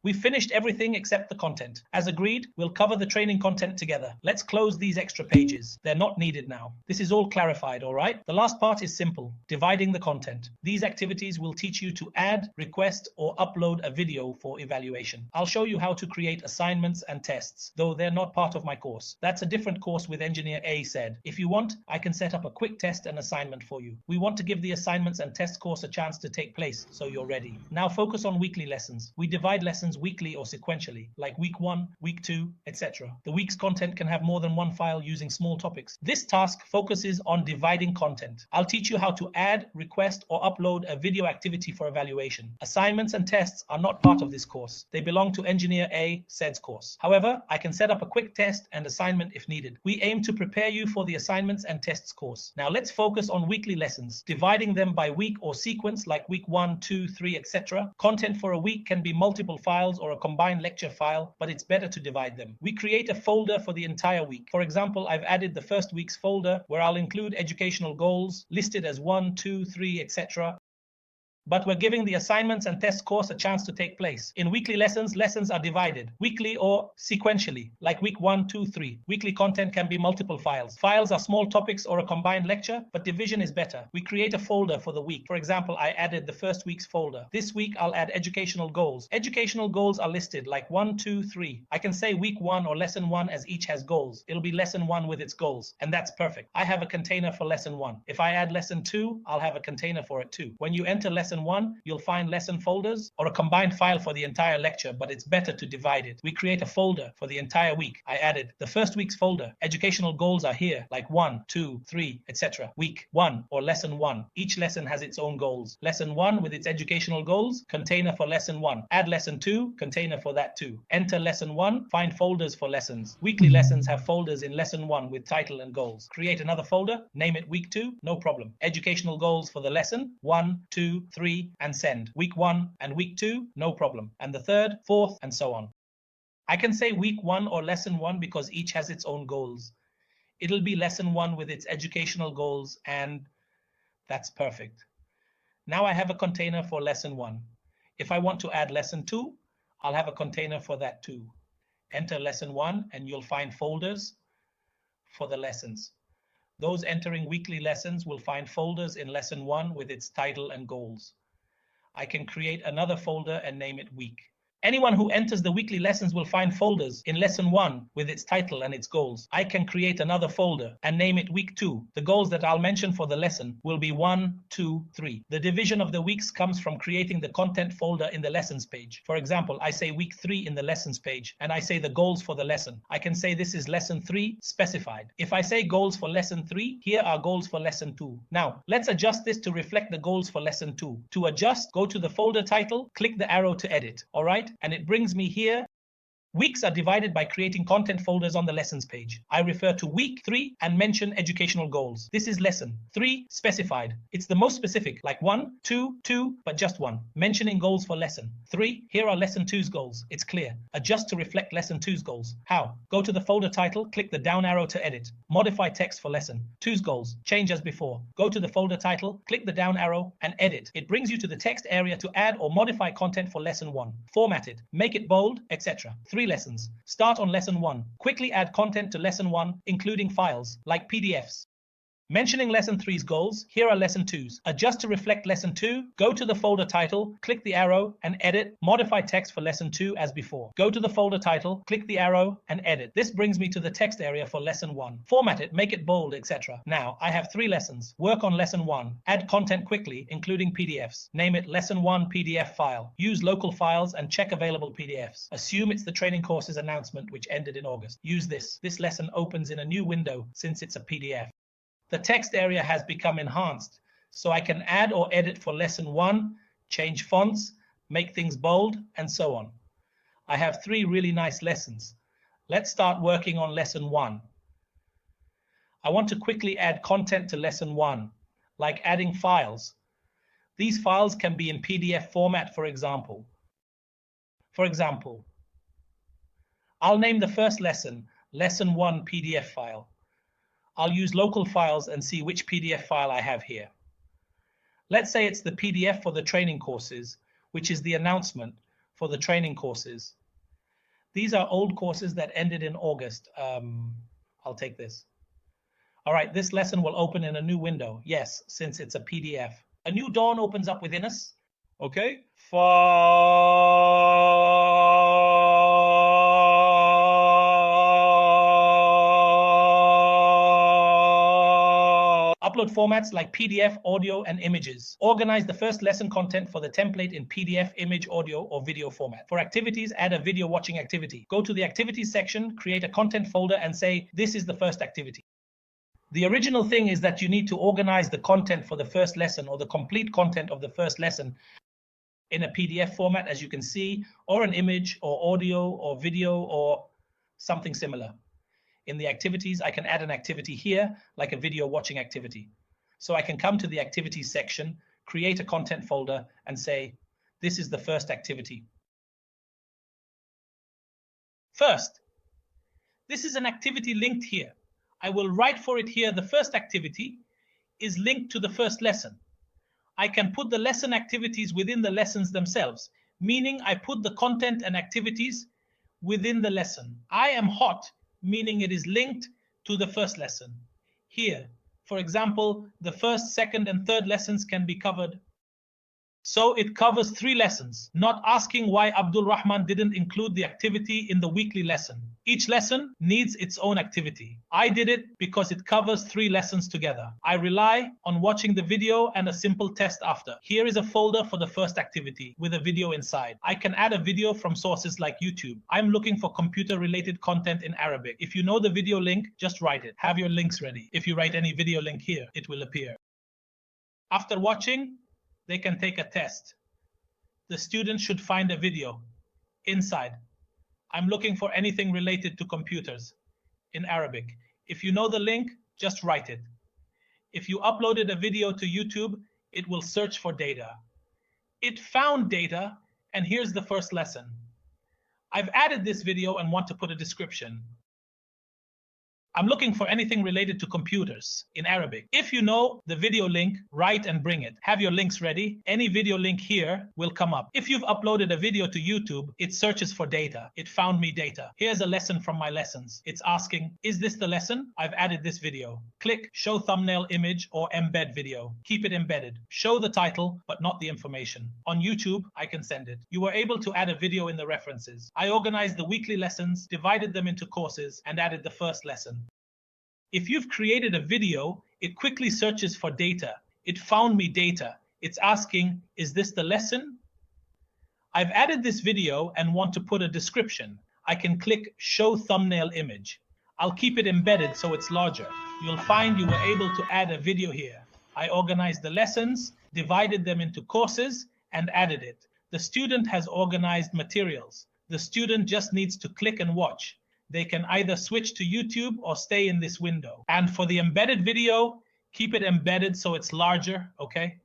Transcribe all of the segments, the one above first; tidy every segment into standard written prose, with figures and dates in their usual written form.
We've finished everything except the content. As agreed, we'll cover the training content together. Let's close these extra pages. They're not needed now. This is all clarified, all right? The last part is simple, dividing the content. These activities will teach you to add, request, or upload a video for evaluation. I'll show you how to create assignments and tests, though they're not part of my course. That's a different course with Engineer A said. If you want, I can set up a quick test and assignment for you. We want to give the assignments and test course a chance to take place, so you're ready. Now focus on weekly lessons. We divide lessons weekly or sequentially, like week 1, week 2, etc. The week's content can have more than one file using small topics. This task focuses on dividing content. I'll teach you how to add, request, or upload a video activity for evaluation. Assignments and tests are not part of this course. They belong to Engineer A said's course. However, I can set up a quick test and assignment if needed. We aim to prepare you for the assignments and tests course. Now let's focus on weekly lessons, dividing them by week or sequence like week 1, 2, 3, etc. Content for a week can be multiple files or a combined lecture file, but it's better to divide them. We create a folder for the entire week. For example, I've added the first week's folder where I'll include educational goals listed as 1, 2, 3, etc. But we're giving the assignments and test course a chance to take place. In weekly lessons, lessons are divided, weekly or sequentially, like week 1, 2, 3. Weekly content can be multiple files. Files are small topics or a combined lecture, but division is better. We create a folder for the week. For example, I added the first week's folder. This week, I'll add educational goals. Educational goals are listed like 1, 2, 3. I can say week 1 or lesson 1 as each has goals. It'll be lesson 1 with its goals, and that's perfect. I have a container for lesson 1. If I add lesson 2, I'll have a container for it too. When you enter lesson 1, you'll find lesson folders or a combined file for the entire lecture, but it's better to divide it. We create a folder for the entire week. I added the first week's folder. Educational goals are here, like 1, 2, 3, etc. Week 1 or lesson 1. Each lesson has its own goals. Lesson 1 with its educational goals, container for lesson 1. Add lesson 2, container for that too. Enter lesson 1, find folders for lessons. Weekly lessons have folders in lesson 1 with title and goals. Create another folder, name it week 2, no problem. Educational goals for the lesson, 1, 2, 3, and send. Week 1 and week 2, no problem. And the third, fourth, and so on. I can say week 1 or lesson 1 because each has its own goals. It'll be lesson 1 with its educational goals, and that's perfect. Now I have a container for lesson 1. If I want to add lesson 2, I'll have a container for that too. Enter lesson 1 and you'll find folders for the lessons. Those entering weekly lessons will find folders in lesson 1 with its title and goals. I can create another folder and name it week. Anyone who enters the weekly lessons will find folders in lesson 1 with its title and its goals. I can create another folder and name it week 2. The goals that I'll mention for the lesson will be 1, 2, 3. The division of the weeks comes from creating the content folder in the lessons page. For example, I say week 3 in the lessons page and I say the goals for the lesson. I can say this is lesson 3 specified. If I say goals for lesson 3, here are goals for lesson 2. Now, let's adjust this to reflect the goals for lesson 2. To adjust, go to the folder title, click the arrow to edit. All right? And it brings me here. Weeks are divided by creating content folders on the lessons page. I refer to week 3 and mention educational goals. This is lesson 3 specified. It's the most specific, like 1, 2, 2, but just 1. Mentioning goals for lesson 3. Here are lesson 2's goals. It's clear. Adjust to reflect lesson 2's goals. How? Go to the folder title, click the down arrow to edit. Modify text for lesson 2's goals. Change as before. Go to the folder title, click the down arrow and edit. It brings you to the text area to add or modify content for lesson 1. Format it, make it bold, etc. 3 lessons. Start on lesson 1. Quickly add content to lesson 1, including files like PDFs. Mentioning lesson 3's goals, here are lesson 2's. Adjust to reflect lesson 2, go to the folder title, click the arrow and edit, modify text for lesson 2 as before. Go to the folder title, click the arrow and edit. This brings me to the text area for lesson 1. Format it, make it bold, etc. Now, I have 3 lessons. Work on lesson 1. Add content quickly, including PDFs. Name it lesson 1 PDF file. Use local files and check available PDFs. Assume it's the training course's announcement which ended in August. Use this. This lesson opens in a new window since it's a PDF. The text area has become enhanced, so I can add or edit for lesson 1, change fonts, make things bold, and so on. I have 3 really nice lessons. Let's start working on lesson 1. I want to quickly add content to lesson 1, like adding files. These files can be in PDF format, for example. I'll name the first lesson, lesson 1 PDF file. I'll use local files and see which PDF file I have here. Let's say it's the PDF for the training courses, which is the announcement for the training courses. These are old courses that ended in August. I'll take this. All right, this lesson will open in a new window. Yes, since it's a PDF. A new dawn opens up within us. Okay. Upload formats like PDF, audio, and images. Organize the first lesson content for the template in PDF, image, audio, or video format. For activities, add a video watching activity. Go to the activities section, create a content folder, and say, this is the first activity. The original thing is that you need to organize the content for the first lesson or the complete content of the first lesson in a PDF format, as you can see, or an image or audio or video or something similar. In the activities, I can add an activity here, like a video watching activity. So I can come to the activities section, create a content folder, and say, this is the first activity. First, this is an activity linked here. I will write for it here. The first activity is linked to the first lesson. I can put the lesson activities within the lessons themselves, meaning I put the content and activities within the lesson. I am hot, meaning it is linked to the first lesson. Here, for example, the first, second, and third lessons can be covered. So it covers 3 lessons, not asking why Abdul Rahman didn't include the activity in the weekly lesson. Each lesson needs its own activity. I did it because it covers 3 lessons together. I rely on watching the video and a simple test after. Here is a folder for the first activity with a video inside. I can add a video from sources like YouTube. I'm looking for computer-related content in Arabic. If you know the video link, just write it. Have your links ready. If you write any video link here, it will appear. After watching, they can take a test. The student should find a video inside. I'm looking for anything related to computers in Arabic. If you know the link, just write it. If you uploaded a video to YouTube, it will search for data. It found data, and here's the first lesson. I've added this video and want to put a description. I'm looking for anything related to computers in Arabic. If you know the video link, write and bring it. Have your links ready. Any video link here will come up. If you've uploaded a video to YouTube, it searches for data. It found me data. Here's a lesson from my lessons. It's asking, is this the lesson? I've added this video. Click show thumbnail image or embed video. Keep it embedded. Show the title, but not the information. On YouTube, I can send it. You were able to add a video in the references. I organized the weekly lessons, divided them into courses, and added the first lesson. If you've created a video, it quickly searches for data. It found me data. It's asking, is this the lesson? I've added this video and want to put a description. I can click show thumbnail image. I'll keep it embedded so it's larger. You'll find you were able to add a video here. I organized the lessons, divided them into courses, and added it. The student has organized materials. The student just needs to click and watch. They can either switch to YouTube or stay in this window. And for the embedded video, keep it embedded so it's larger, okay?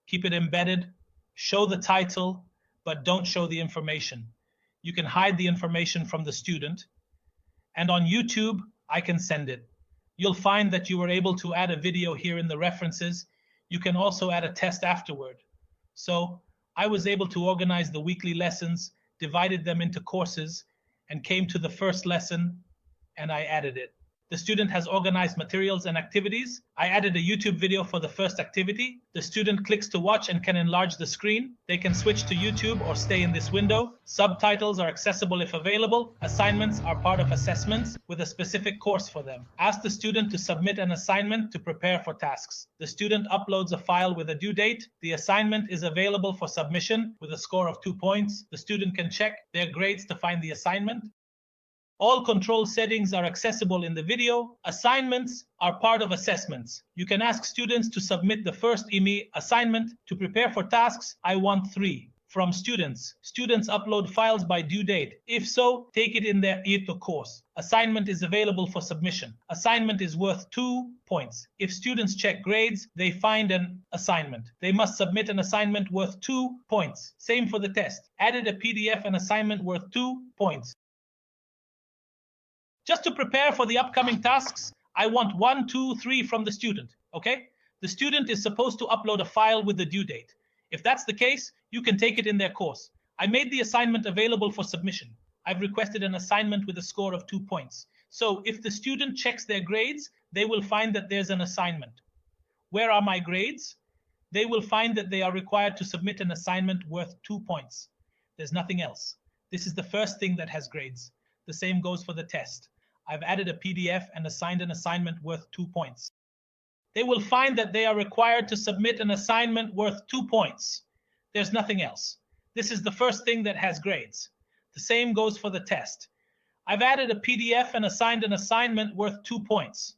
Keep it embedded, show the title, but don't show the information. You can hide the information from the student. And on YouTube, I can send it. You'll find that you were able to add a video here in the references. You can also add a test afterward. So I was able to organize the weekly lessons, divided them into courses, and came to the first lesson, and I added it. The student has organized materials and activities. I added a YouTube video for the first activity. The student clicks to watch and can enlarge the screen. They can switch to YouTube or stay in this window. Subtitles are accessible if available. Assignments are part of assessments with a specific course for them. Ask the student to submit an assignment to prepare for tasks. The student uploads a file with a due date. The assignment is available for submission with a score of 2 points. The student can check their grades to find the assignment. All control settings are accessible in the video. Assignments are part of assessments. You can ask students to submit the first IME assignment. To prepare for tasks, I want 3. From students. Students upload files by due date. If so, take it in their ETO course. Assignment is available for submission. Assignment is worth 2 points. If students check grades, they find an assignment. They must submit an assignment worth 2 points. Same for the test. Added a PDF and assignment worth 2 points. Just to prepare for the upcoming tasks, I want 1, 2, 3 from the student, okay? The student is supposed to upload a file with the due date. If that's the case, you can take it in their course. I made the assignment available for submission. I've requested an assignment with a score of 2 points. So if the student checks their grades, they will find that there's an assignment. Where are my grades? They will find that they are required to submit an assignment worth 2 points. There's nothing else. This is the first thing that has grades. The same goes for the test. I've added a PDF and assigned an assignment worth 2 points. They will find that they are required to submit an assignment worth 2 points. There's nothing else. This is the first thing that has grades. The same goes for the test. I've added a PDF and assigned an assignment worth 2 points.